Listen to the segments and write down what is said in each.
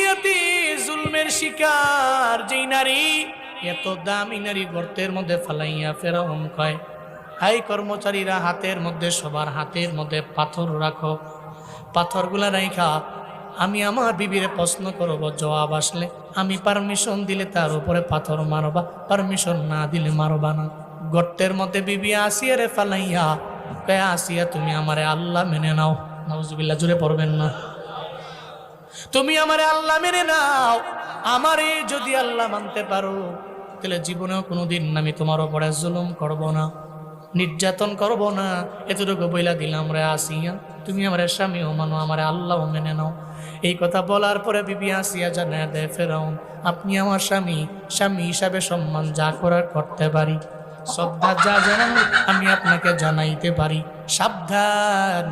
দুনিয়াতে জুলমের শিকার যেই নারী, এত দামি নারী গর্তের মধ্যে ফালাইয়া ফেরাউন কয়, হাই কর্মচারীরা হাতের মধ্যে, সবার হাতের মধ্যে পাথর রাখো, পাথরগুলা রাইখা আমি আমার বিবিরে প্রশ্ন করব, জবাব আসলে আমি পারমিশন দিলে তার উপরে পাথর মারবা, পারমিশন না দিলে মারবা না। গর্তের মধ্যে বিবি আসিয়া রে ফালাইয়া কয়, আসিয়া তুমি আমারে আল্লাহ মেনে নাও। নাউজুবিল্লাহ, জুড়ে পড়বেন না। তুমি আমারে আল্লাহ মেনে নাও, আমারে যদি আল্লাহ মানতে পারো তাহলে জীবনেও কোনোদিন আমি তোমার উপরে জুলুম করব না, নির্যাতন করব না। এতটুকু বইলা দিলাম রে আসিয়া, তুমি আমার স্বামীও মানো, আমার আল্লাহ মেনে নাও। এই কথা বলার পরে বিবি আসিয়া জানায় দেয় ফেরাউন, আপনি আমার স্বামী, স্বামী হিসাবে সম্মান যা করার করতে পারি, শ্রদ্ধা যা জানানো আমি আপনাকে জানাইতে পারি। সাবধান,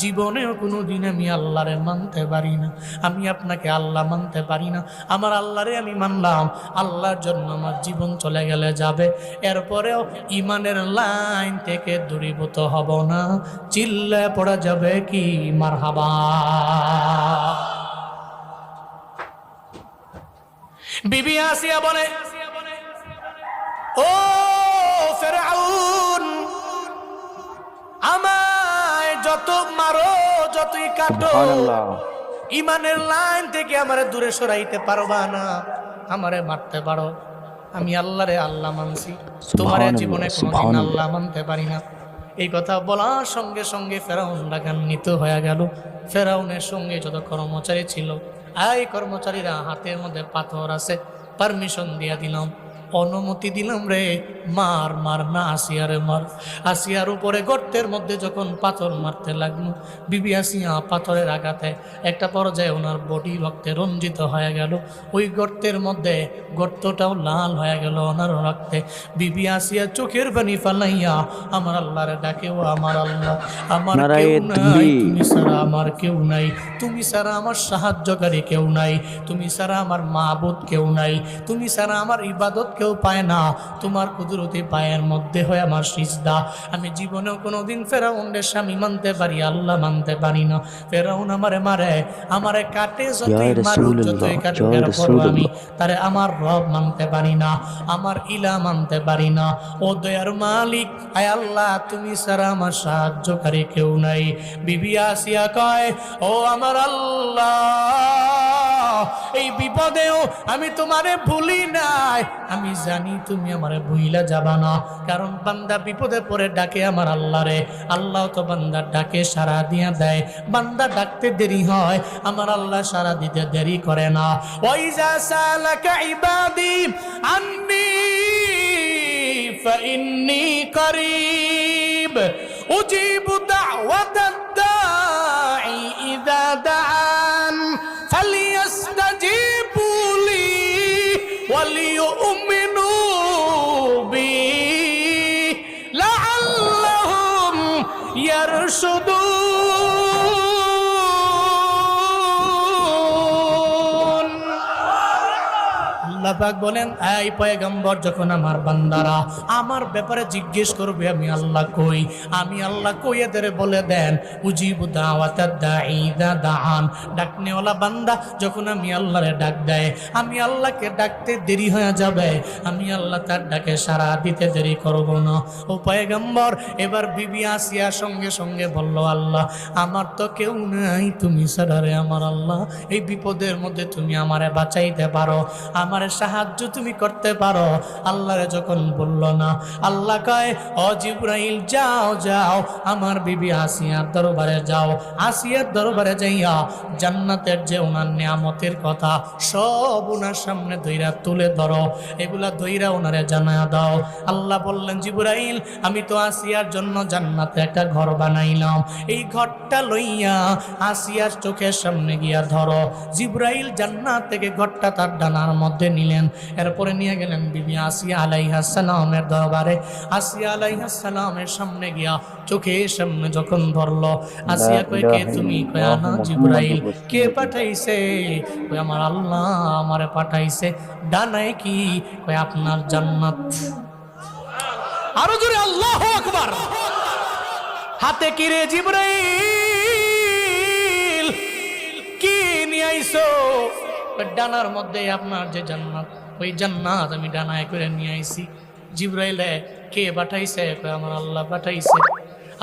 জীবনেও কোনোদিন আমি আল্লাহরে মানতে পারি না, আমি আপনাকে আল্লাহ মানতে পারি না। আমার আল্লাহরে আমি মানলাম, আল্লাহর জন্য আমার জীবন চলে গেলে যাবে, এরপরেও ইমানের লাইন থেকে দূরীভূত হব না। চিল্লায় পড়া যাবে কি মারহাবা। বিবি আসিয়া বলে, ও ফেরাউন, আমায় যত মারো, যতই কাটো, ইমানের লাইন থেকে আমারে দূরে সরাইতে পারবা না। আমারে মারতে পারো, আমি আল্লাহরে আল্লাহ মানছি, তোমার জীবনে কোনোদিন আল্লাহ মানতে পারি না। এই কথা বলার সঙ্গে সঙ্গে ফেরাউন রাগান্বিত হয়ে গেল। ফেরাউনের সঙ্গে যত কর্মচারী ছিল, এই কর্মচারীরা হাতের মধ্যে পাথর আছে, পারমিশন দিয়া দিলাম, অনুমতি দিলাম রে, মার মার না আসিয়ারে মার। আসিয়ার উপরে গর্তের মধ্যে যখন পাথর মারতে লাগলো, বিবি আসিয়া পাথরের আঘাতে একটা পর্যায়ে ওনার বডি রক্তে রঞ্জিত হয়ে গেল। ওই গর্তের মধ্যে গর্তটাও লাল হয়ে গেল ওনার রক্তে। বিবি আসিয়া চোখের পানি ফালাইয়া আমার আল্লাহরে ডাকে, ও আমার আল্লাহ, আমার কেউ নাই, তুমি ছাড়া আমার কেউ নাই, তুমি ছাড়া আমার সাহায্যকারী কেউ নাই, তুমি ছাড়া আমার মাবুদ কেউ নাই, তুমি ছাড়া আমার ইবাদত কেউ পায় না, তোমার কুদরতি পায়ের মধ্যে হয় আমার সিজদা। আমি জীবনেও কোনোদিন ফেরাউনের স্বামী মানতে পারি, আল্লাহ মানতে পারি না। ফেরাউন আমারে মারে, আমারে কাটে, যতই মারুক, যতই কাটুক, এরপরও আমি তারে আমার রব মানতে পারি না, আমার ইলা মানতে পারি না। ও দয়ার মালিক, আয় আল্লাহ, তুমি ছাড়া আমার সাহায্যকারী কেউ নাই। বিবি আসিয়া কয়, ও আমার আল্লাহ, এই বিপদেও আমি তোমারে ভুলি নাই, আমি জানি তুমি আমারে ভুইলা যাবা না, কারণ বান্দা বিপদে পড়ে ডাকে আমার আল্লাহরে, আল্লাহ তো বান্দার ডাকে সাড়া দিয়া দেয়। বান্দা ডাকতে দেরি হয়, আমার আল্লাহ সাড়া দিতে দেরি করে না। ওয়াইজা সালাকা ইবাদি আন্নী ফাইন্নী করিব উজিবু দাওয়াতাদ দাঈ ইযা দাআন ফালিয়াস্তাজিবু লি ওয়ালিউমিনু বি লাআল্লাহুম ইয়ারশুদুন। আল্লাহ পাক বলেন, এই পয়গম্বর, যখন আমার বান্দারা আমার ব্যাপারে জিজ্ঞেস করবে আমি আল্লাহ কই, আমি আল্লাহ কই, এদের বলে দেন উজিবু দাওয়াতাদ দাঈ ইযা দাআন। ডাকনেওয়ালা বান্দা যখন আমি আল্লাহরে ডাক দেয়, আমি আল্লাহকে ডাকতে দেরি হয়ে যাবে, আমি আল্লাহ তার ডাকে সাড়া দিতে দেরি করব না। ও পয়গম্বর, এবার বিবি আসিয়া সঙ্গে সঙ্গে বলল, আল্লাহ, আমার তো কেউ নাই, তুমি ছাড়া রে আমার আল্লাহ, এই বিপদের মধ্যে তুমি আমারে বাঁচাইতে পারো, আমার সাহায্য তুমি করতে পারো। আল্লাহরে যখন বলল না, আল্লাহ কয়, ও জিবরাইল, যাও যাও, আমার বিবি আসিয়ার দরবারে যাও, আসিয়ার দরবারে যাইয়া জান্নাতের যে ওনার নিয়ামতের কথা সব ওনার সামনে ধইরা তুলে ধরো, এগুলা ধইরা ওনারে জানায়া দাও। আল্লাহ বললেন, জিবরাইল, আমি তো আসিয়ার জন্য জান্নাতে একটা ঘর বানাইলাম, এই ঘরটা লইয়া আসিয়ার চোখের সামনে গিয়া ধরো। জিবরাইল জান্নাত থেকে ঘরটা তার ডানার মধ্যে নিলেন, এরপরে নিয়ে গেলেন বিবি আসিয়া আলাইহিস সালামের দরবারে। আসিয়া আলাইহিস সালামের সামনে গিয়া চোখের সামনে যখন ধরলো, আসিয়া কয়, কে তুমি? কয়, না জিবরাইল। কে পাঠাইছে? কয়, আমার আল্লাহ আমারে পাঠাইছে। ডানায় কি? কয়, আপনার জান্নাত। আরো জোরে আল্লাহু আকবার। হাতে কি রে জিবরাইল? কি নিয়ে আইছ? আইছো, ডানার মধ্যে আপনার যে জান্নাত, ওই জান্নাত আমি ডানায় করে নিয়ে আইছি। জিবরাইলে কে পাঠাইছে? আমার আল্লাহ পাঠাইছে।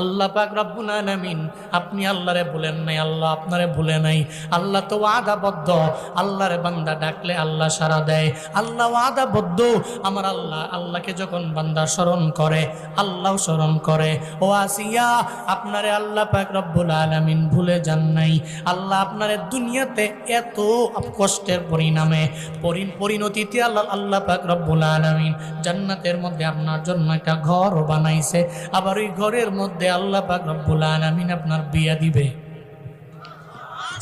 আল্লাহ পাক রব্বুল আলামিন, আপনি আল্লাহরে ভুলেন নাই, আল্লাহ আপনারে ভুলে নাই। আল্লাহ তো ওয়াদাবদ্ধ, আল্লাহরে বান্দা ডাকলে আল্লাহ সাড়া দেয়। আল্লাহ ওয়াদাবদ্ধ, আমার আল্লাহ, আল্লাহকে যখন বান্দা স্মরণ করে আল্লাহ স্মরণ করে। ও আসিয়া, আপনারে আল্লাহ পাক রব্বুল আলামিন ভুলে যান নাই। আল্লাহ আপনারে দুনিয়াতে এত কষ্টের পরিণামে পরিণতিতে আল্লাহ পাক রব্বুল আলামিন জান্নাতের মধ্যে আপনার জন্য একটা ঘর বানাইছে। আবার ওই ঘরের মধ্যে আল্লাহ পাক রব্বুল আলামিন আপনার বিয়ে দিবে।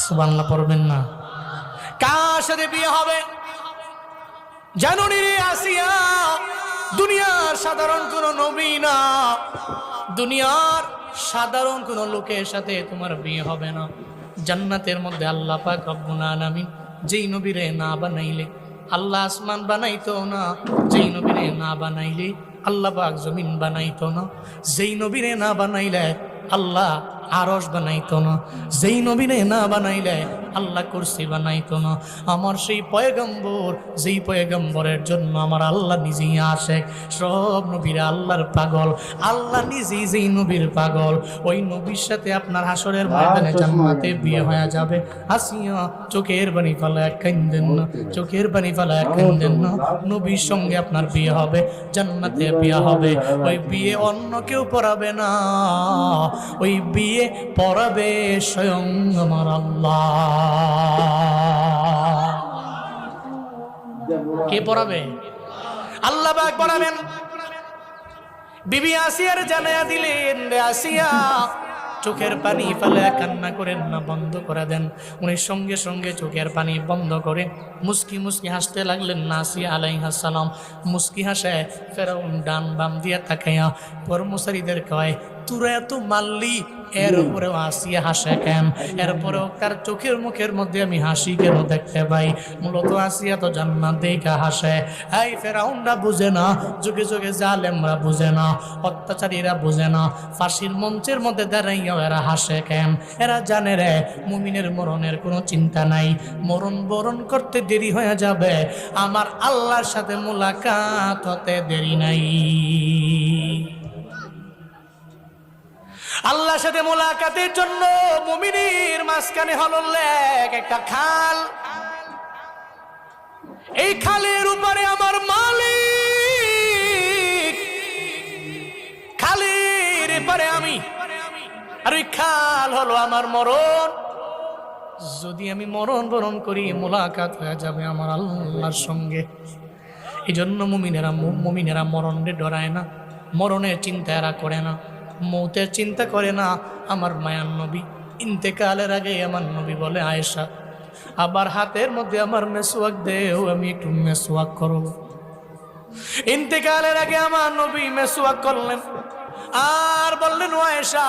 সুবহানাল্লাহ পড়বেন না? কার সাথে বিয়ে হবে জানো নি রে আসিয়া? দুনিয়ার সাধারণ কোন নবী না, দুনিয়ার সাধারণ কোন লোকের সাথে তোমার বিয়ে হবে না। জান্নাতের মধ্যে আল্লাহ পাক রব্বুল আলামিন যেই নবীরে না বানাইলে আল্লাহ আসমান বানাইতো না, যেই নবীরে না বানাইলে আল্লাহ পাক জমিন বানাইতো না, যেই নবীরে না বানাইলে আল্লাহ আরশ বানাইতো না, যেই নবীরে না বানাইলে আল্লাহ কুরসি বানাইতো না। আমার সেই পয়গম্বর, যেই পয়গম্বরের জন্য আমার আল্লাহ নিজেই আশেক। সব নবীরা আল্লাহর পাগল, আল্লাহ নিজেই যেই নবীর পাগল, ওই নবীর সাথে আপনার হাসরের ময়দানে জান্নাতে বিয়ে হয়ে যাবে। আসিয়া চোখের পানি ফেলায় কাঁদেন না, চোখের পানি ফেলায় কাঁদেন না। নবীর সঙ্গে আপনার বিয়ে হবে, জান্নাতে বিয়ে হবে। ওই বিয়ে অন্য কেউ পড়াবে না, ওই বিয়ে পড়াবে স্বয়ং আমার আল্লাহ। কে পড়াবে? আল্লাহ পাক পড়াবেন। বিবি আসিয়ার জানায়া দিলেন, আসিয়া চোখের পানি ফেলে কান্না করেন না, বন্ধ করে দেন। উনি সঙ্গে সঙ্গে চোখের পানি বন্ধ করে মুস্কি মুস্কি হাসতে লাগলেন। আসিয়া আলাইহিস সালাম মুস্কি হাসে। ফেরাউন ডান বাম দিয়ে তাকাইয়া কর্মচারীদের কয়, তোরা এত মারলি, এর উপরেও আসিয়া হাসে কেন? এরপরেও তার চোখের মুখের মধ্যে আমি হাসি কেন দেখতে পাই? মূলত আসিয়া তো জান্নাত দেখা হাসে। এই ফেরাউনরা বুঝে না, যুগে যুগে জালেমরা বুঝে না, অত্যাচারীরা বুঝে না, ফাঁসির মঞ্চের মধ্যে দাঁড়াইয়াও এরা হাসে কেন? এরা জানে রে মুমিনের মরণের কোনো চিন্তা নাই, মরণ বরণ করতে দেরি হয়ে যাবে, আমার আল্লাহর সাথে মুলাকাত হতে দেরি নাই। আল্লাহর সাথে মোলাকাতের জন্য মুমিনের মাঝখানে হলো একটা খাল। এই খালের উপরে আমার মালিক, খালের এপারে আমি, আর ওই খাল হলো আমার মরণ। যদি আমি মরণ বরণ করি, মোলাকাত হয়ে যাবে আমার আল্লাহর সঙ্গে। এই জন্য মুমিনেরা মরণে ডরায় না, মরণের চিন্তা এরা করে না, মৌতের চিন্তা করে না। আমার মায়ার নবী ইন্তেকালের আগে আমার নবী বলে, আয়েশা আবার হাতের মধ্যে আমার মেসওয়াক দেও, আমি একটু মেসওয়াক করব। ইন্তেকালের আগে আমার নবী মেসওয়াক করলেন আর বললেন, আয়েশা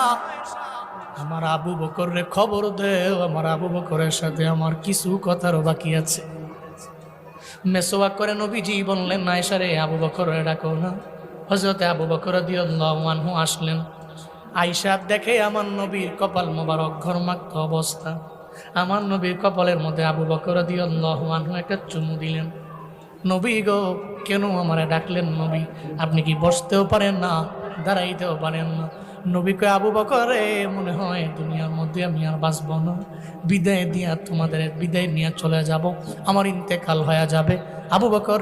আমার আবু বকরের খবর দেও, আমার আবু বকরের সাথে আমার কিছু কথারও বাকি আছে। মেসওয়াক করে নবীজি বললেন, আয়েশা রে, আবু বকরের ডাকো না। হযরতে আবু বকর রাদিয়াল্লাহু আনহু আসলেন। আয়েশা দেখে আমার নবীর কপাল মোবারক ঘর্মাক্ত অবস্থা। আমার নবীর কপালের মধ্যে আবু বকর রাদিয়াল্লাহু আনহু একটা চুমু দিলেন। নবী গো, কেন আমারে ডাকলেন? নবী আপনি কি বসতেও পারেন না, দাঁড়াইতেও পারেন না? নবী কয়, আবু বকর মনে হয় দুনিয়ার মধ্যে আমি আর বাঁচব না, বিদায় দিয়া তোমাদের বিদায় নিয়ে চলে যাব, আমার ইন্তেকাল হয়ে যাবে। আবু বকর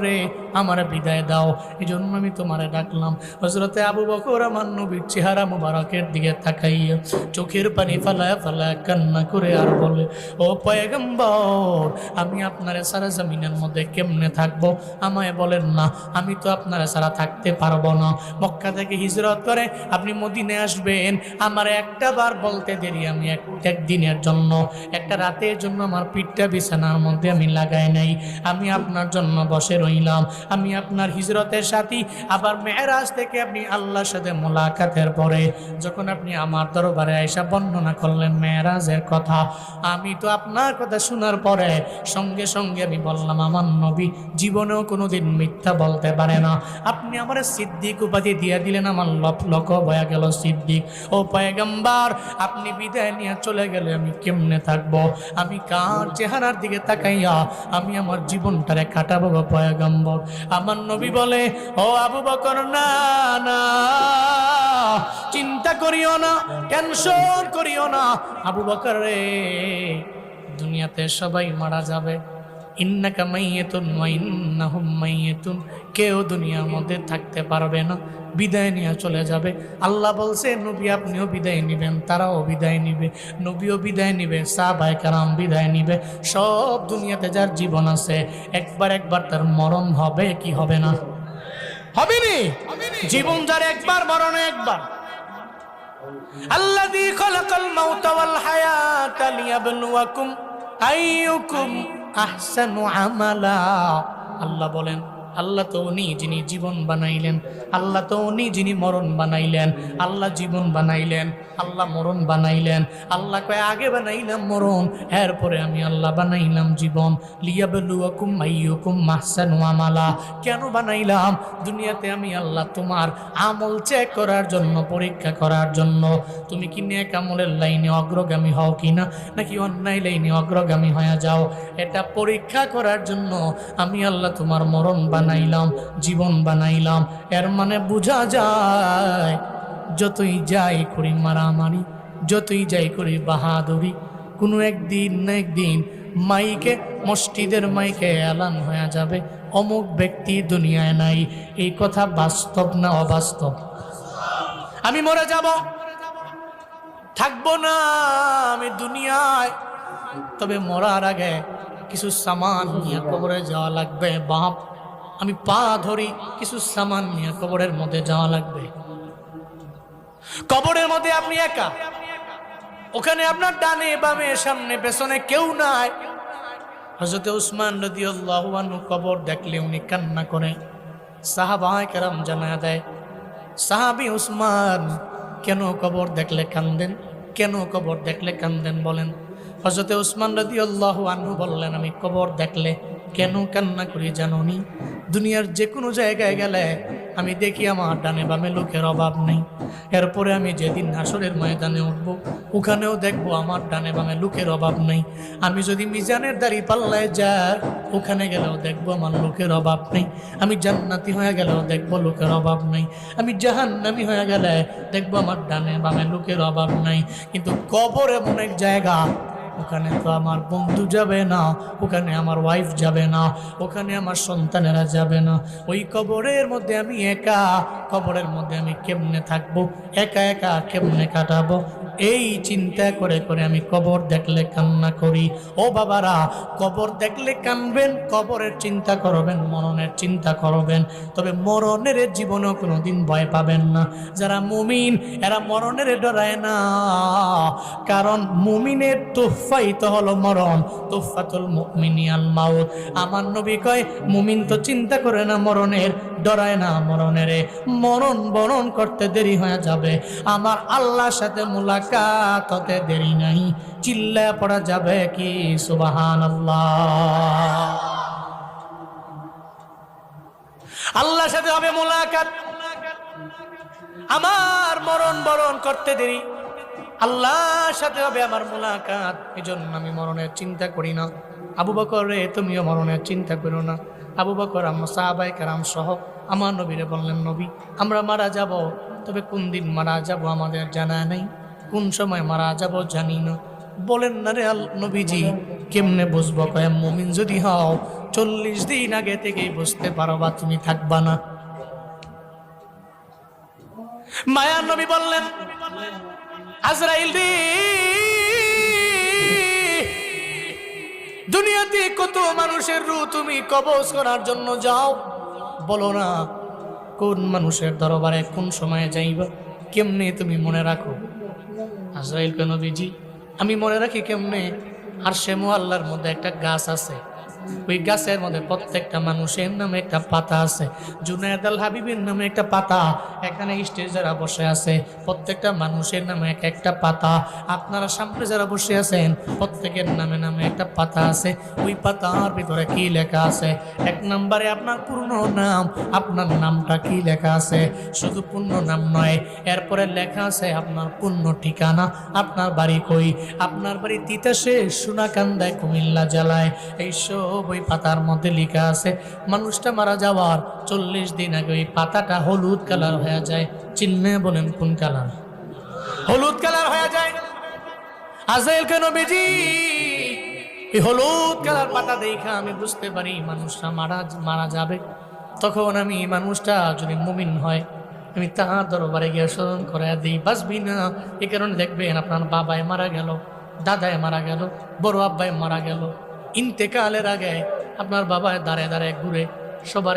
আমার বিদায় দাও, এই জন্য আমি তোমারে ডাকলাম। হযরতে আবু বকর আমার নবীর চেহারা মুবারকের দিকে তাকাইয়া চোখের পানি ফালায় ফালায় কান্না করে আর বলে, ও পয়গম্বর, আমি আপনারে সারা জমিনের মধ্যে কেমনে থাকবো? আমায় বলেন না, আমি তো আপনারা ছাড়া থাকতে পারবো না। মক্কা থেকে হিজরত করে আপনি মদিনায় আসবেন, আমার একটা বার বলতে দেরি, আমি একদিনের জন্য, একটা রাতের জন্য আমার পিঠটা বিছানার মধ্যে আমি লাগাই নাই। আমি আপনার জন্য জন্য বসে রইলাম। আমি আপনার হিজরতের সাথী। আবার মেরাজ থেকে আপনি আল্লাহর সাথে মোলাকাতের পরে যখন আপনি আমার দরবারে আয়েশা বর্ণনা করলেন মেরাজের কথা, আমি তো আপনার কথা শোনার পরে সঙ্গে সঙ্গে আমি বললাম, আমার নবী জীবনেও কোনোদিন মিথ্যা বলতে পারে না। আপনি আমার সিদ্দিক উপাধি দিয়ে দিলেন, আমার লক্ষ্য হয়ে গেল সিদ্দিক। ও পয়গম্বর, আপনি বিদায় নিয়ে চলে গেলে আমি কেমনে থাকবো? আমি কার চেহারার দিকে তাকাইয়া আমি আমার জীবনটারে কাটাবো গো পয়গম্বর? আমার নবী বলে, ও আবু বকর, না না, চিন্তা করিও না, টেনশন করিও না। আবু বকর রে, দুনিয়াতে সবাই মারা যাবে। ইন্নাকা মাইয়াতুন ওয়া ইন্নাহুম মাইয়াতুন, কেউ দুনিয়ার মধ্যে থাকতে পারবে না, বিদায় নিয়ে চলে যাবে। আল্লাহ বলছে, নবী আপনিও বিদায় নিবেন, তারাও বিদায় নিবে, নবীও বিদায় নিবে, সাহাবায়ে কেরাম বিদায় নিবে। সব দুনিয়াতে যার জীবন আছে একবার একবার তার মরণ হবে কি হবে না? হবে নি? জীবন যার একবার, মরণ একবার। আল্লাযী খালাকাল মাউতা ওয়াল হায়াতা লিয়াবলুয়াকুম আইয়ুকুম আহসানু আমালা। আল্লাহ বলেন, আল্লাহ তো উনি যিনি জীবন বানাইলেন, আল্লাহ তো উনি যিনি মরণ বানাইলেন। আল্লাহ জীবন বানাইলেন, আল্লাহ মরণ বানাইলেন। আল্লাহ কয় আগে বানাইলাম মরণ, এরপরে আমি আল্লাহ বানাইলাম জীবন। লিয়াবলুয়াকুম আইয়ুকুম আহসানু আমালা। কেন বানাইলাম? দুনিয়াতে আমি আল্লাহ তোমার আমল চেক করার জন্য, পরীক্ষা করার জন্য। তুমি কি নেক আমলের লাইনে অগ্রগামী হও কিনা, নাকি অন্যায় লাইনে অগ্রগামী হয়ে যাও, এটা পরীক্ষা করার জন্য আমি আল্লাহ তোমার মরণ বানাইলাম, জীবন বানাইলাম। এর মানে বোঝা যায়, যতই যাই করি মারামারি, যতই যাই করি বাহাদুরি, কোনো একদিন না একদিন মাইকে, মসজিদের মাইকে এলান হয়ে যাবে অমুক ব্যক্তি দুনিয়ায় নাই। এই কথা বাস্তব না অবাস্তব? আমি মরে যাব, থাকবো না আমি দুনিয়ায়, তবে মরার আগে কিছু সামান নিয়ে কবরে যাওয়া লাগবে। বাপ, আমি পা ধরি, কিছু সামান নিয়ে কবরের মধ্যে যাওয়া লাগবে। কবরের মধ্যে আপনি একা, ওখানে আপনার ডানে বামে সামনে পেছনে কেউ নাই। হযরত উসমান রাদিয়াল্লাহু আনহু কবর দেখলে উনি কান্না করে। সাহাবায়ে কেরাম জানায়া দেয়, সাহাবী উসমান কেন কবর দেখলে কান্দেন? কেন কবর দেখলে কান্দেন বলেন? হযরত উসমান রাদিয়াল্লাহু আনহু বললেন, আমি কবর দেখলে কেন কান্না করি জানোনি? দুনিয়ার যে কোনো জায়গায় গেলে আমি দেখি আমার ডানে বামে লোকের অভাব নেই। এরপরে আমি যেদিন হাসরের ময়দানে উঠবো, ওখানেও দেখবো আমার ডানে বামে লোকের অভাব নেই। আমি যদি মিজানের দাড়ি পাল্লায় যাই, ওখানে গেলেও দেখবো আমার লোকের অভাব নেই। আমি জান্নাতি হয়ে গেলেও দেখবো লোকের অভাব নেই। আমি জাহান্নামী হয়ে গেলে দেখবো আমার ডানে বামে লোকের অভাব নাই। কিন্তু কবর এমন এক জায়গা, ওখানে তো আমার বন্ধু যাবে না, ওখানে আমার ওয়াইফ যাবে না, ওখানে আমার সন্তানেরা যাবে না। ওই কবরের মধ্যে আমি একা, কবরের মধ্যে আমি কেমনে থাকবো, একা একা কেমনে কাটাবো, এই চিন্তা করে করে আমি কবর দেখলে কান্না করি। ও বাবারা, কবর দেখলে কানবেন, কবরের চিন্তা করবেন, মরণের চিন্তা করবেন, তবে মরণের জীবনেও কোনোদিন ভয় পাবেন না। যারা মুমিন এরা মরণের ডরায় না, কারণ মুমিনের তোহফাই তো হলো মরণ। তোহফাতুল মুমিনি আল মাউত। আমার নবী কয়, মুমিন তো চিন্তা করে না মরণের, ডরায় না মরণের। মরণ বরণ করতে দেরি হয়ে যাবে, আমার আল্লাহর সাথে মুলাকাত হতে দেরি নাই। চিল্লায় পড়া যাবে কি সুবহানাল্লাহ? আল্লাহর সাথে হবে মুলাকাত, আমার মরণ বরণ করতে দেরি, আল্লাহর সাথে হবে আমার মুলাকাত। এজন্য আমি মরণের চিন্তা করি না। আবু বকর রে, তুমিও মরণের চিন্তা করো না। আবু বকর আমার সাহাবায়ে কেরাম সহ আমার নবীরে বললেন, নবী আমরা মারা যাব, তবে কোন দিন মারা যাব আমাদের জানা নেই, কোন সময় মারা যাব জানি না। বলেন না রে নবীজি, কেমনে বুঝবো? কয়, মুমিন যদি হও 40 দিন আগে থেকেই বুঝতে পারবা, তুমি থাকবা না। মায়ার নবী বললেন, আজরাইল রে, দুনিয়াতে কত মানুষের রূহ তুমি কবজ করার জন্য যাও, বলো না কোন মানুষের দরবারে কোন সময়ে যাইবা, কেমনে তুমি মনে রাখো? আজরাইল কে, নবীজি আমি মনে রাখি কেমনে? আর সে মুআল্লার মধ্যে একটা গাছ আছে, ওই গাছের মধ্যে প্রত্যেকটা মানুষের নামে একটা পাতা আছে। জুনায়েদ আল হাবিবের নামে একটা পাতা। এখানে স্টেজ যারা বসে আছে প্রত্যেকটা মানুষের নামে এক একটা পাতা। আপনারা সামনে যারা বসে আছেন প্রত্যেকের নামে নামে একটা পাতা আছে। ওই পাতার ভিতরে কি লেখা আছে? এক নম্বরে আপনার পূর্ণ নাম, আপনার নামটা কি লেখা আছে? শুধু পূর্ণ নাম নয়, এরপরে লেখা আছে আপনার পূর্ণ ঠিকানা, আপনার বাড়ি কই। আপনার বাড়ি তিতাসে, সোনাকান্দায়, কুমিল্লা জেলায়। এই সব ওই পাতার মধ্যে লেখা আছে। মানুষটা মারা যাওয়ার 40 দিন আগে ওই পাতাটা হলুদ কালার হয়ে যায়। চিহ্নে বলেন কোন কালার? হলুদ কালার হয়ে যায়। আজরাইল কেন বেজি এই হলুদ কালার পাতা দেখা আমি বুঝতে পারি মানুষটা মারা যাবে। তখন আমি মানুষটা যদি মুমিন হয় আমি তাহার দরবারে গিয়ে স্মরণ করে দিই, বাঁচবি না। এই কারণে দেখবেন আপনার বাবায় মারা গেল, দাদায় মারা গেল, বড় আব্বায় মারা গেল, ইন্তেকালের আগে আপনার বাবায় দাঁড়ায় দাঁড়ায় ঘুরে সবার